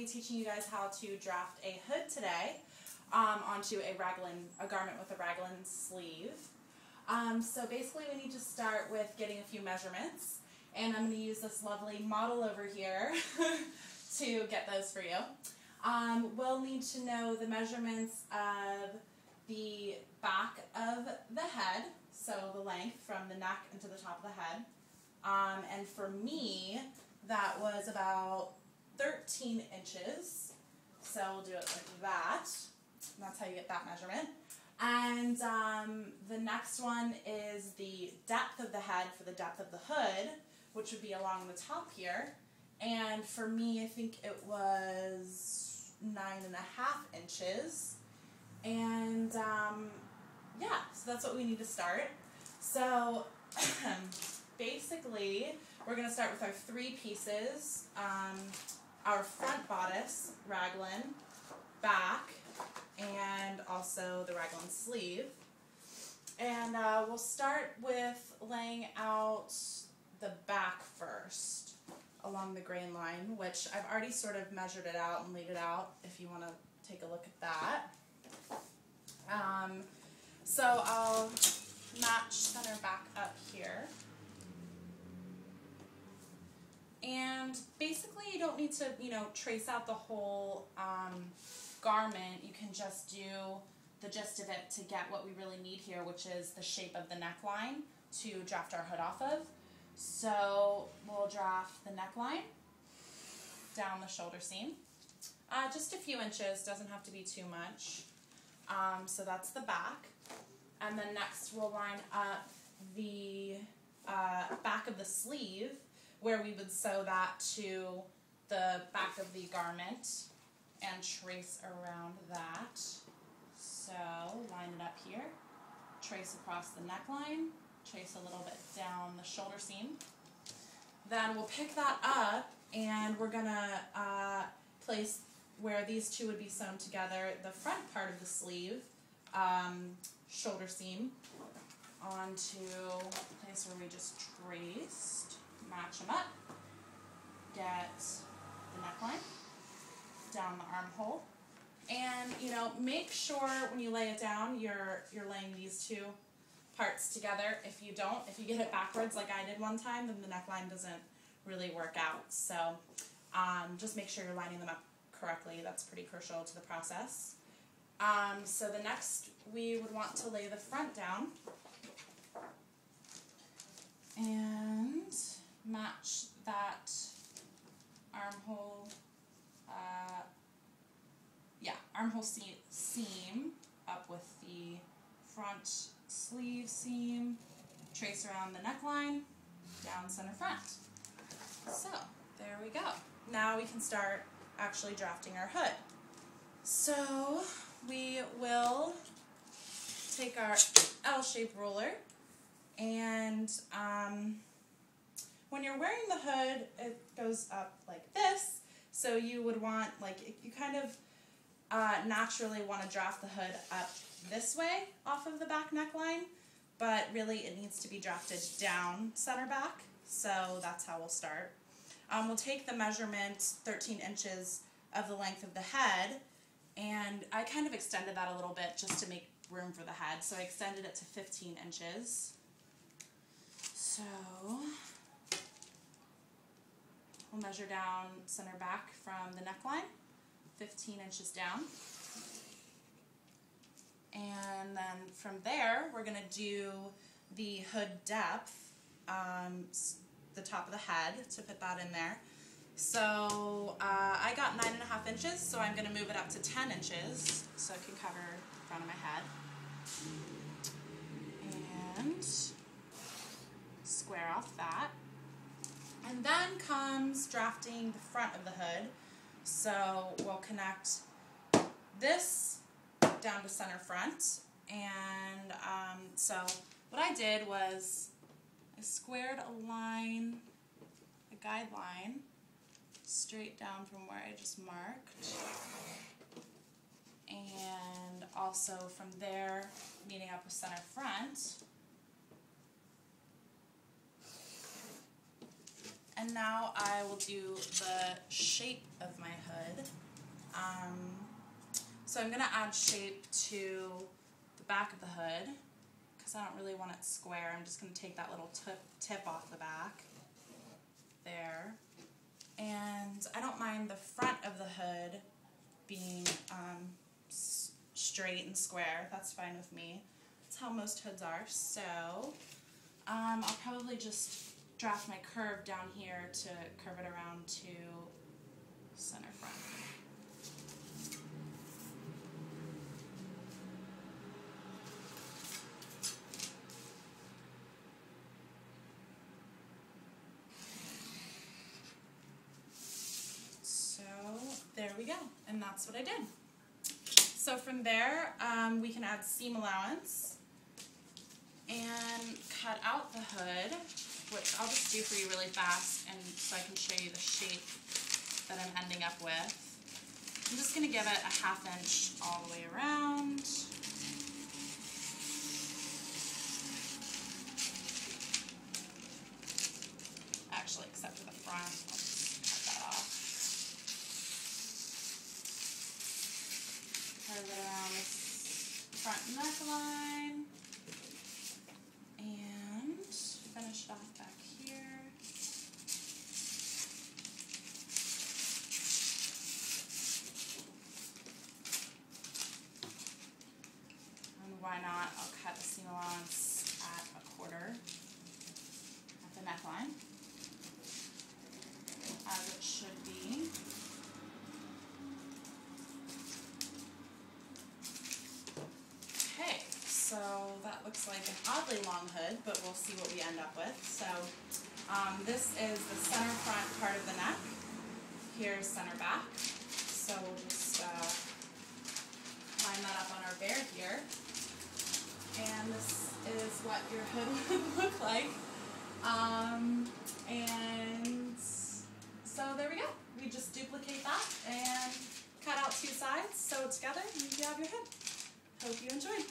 be teaching you guys how to draft a hood today onto a garment with a raglan sleeve. So basically we need to start with getting a few measurements, and I'm going to use this lovely model over here to get those for you. We'll need to know the measurements of the back of the head, so the length from the neck into the top of the head. And for me, that was about 13 inches. So we'll do it like that. And that's how you get that measurement. And the next one is the depth of the head for the depth of the hood, which would be along the top here. And for me, I think it was 9.5 inches. And yeah, so that's what we need to start. So basically, we're going to start with our three pieces, our front bodice, raglan, back, and also the raglan sleeve. And we'll start with laying out the back first along the grain line, which I've already sort of measured it out and laid it out if you want to take a look at that. So I'll match center back up here. And basically you don't need to, trace out the whole garment. You can just do the gist of it to get what we really need here, which is the shape of the neckline to draft our hood off of. So we'll draft the neckline down the shoulder seam. Just a few inches, doesn't have to be too much. So that's the back. And then next we'll line up the back of the sleeve, where we would sew that to the back of the garment and trace around that. So line it up here, trace across the neckline, trace a little bit down the shoulder seam. Then we'll pick that up and we're gonna place where these two would be sewn together, the front part of the sleeve, shoulder seam, onto a place where we just traced, match them up, get the neckline, down the armhole, and make sure when you lay it down you're laying these two parts together. If you get it backwards like I did one time, then the neckline doesn't really work out. So just make sure you're lining them up correctly. That's pretty crucial to the process. So the next, we would want to lay the front down and match that armhole, armhole seam up with the front sleeve seam, trace around the neckline, down center front. So there we go. Now we can start actually drafting our hood. So we will take our L-shaped ruler, and when you're wearing the hood, it goes up like this. So you would want, you kind of naturally want to draft the hood up this way off of the back neckline, but really it needs to be drafted down center back. So that's how we'll start. We'll take the measurement, 13 inches of the length of the head, and I kind of extended that a little bit just to make room for the head. So I extended it to 15 inches. So we'll measure down center back from the neckline, 15 inches down. And then from there, we're going to do the hood depth, the top of the head, to put that in there. So I got 9.5 inches, so I'm going to move it up to 10 inches so it can cover the front of my head. And square off that. And then comes drafting the front of the hood. So we'll connect this down to center front. And so what I did was I squared a line, a guideline, straight down from where I just marked. And also from there, meeting up with center front. And now I will do the shape shape of my hood. So I'm going to add shape to the back of the hood because I don't really want it square. I'm just going to take that little tip off the back there. And I don't mind the front of the hood being straight and square. That's fine with me. That's how most hoods are. So I'll probably just draft my curve down here to curve it around to center front. So there we go, and that's what I did. So from there, we can add seam allowance and cut out the hood, which I'll just do for you really fast and so I can show you the shape that I'm ending up with. I'm just going to give it a 1/2 inch all the way around. Actually, except for the front, I'll just cut that off. Curve it around this front neckline. And finish it off back here. And why not? I'll cut the seam allowance at 1/4 at the neckline, as it should be. Okay, so that looks like an oddly long hood, but we'll see what we end up with. So this is the center front part of the neck. Here's center back. So we'll just line that up on our bear here. And this is what your hood would look like. And so there we go. We just duplicate that and cut out 2 sides, sew it together, and you have your hood. Hope you enjoyed.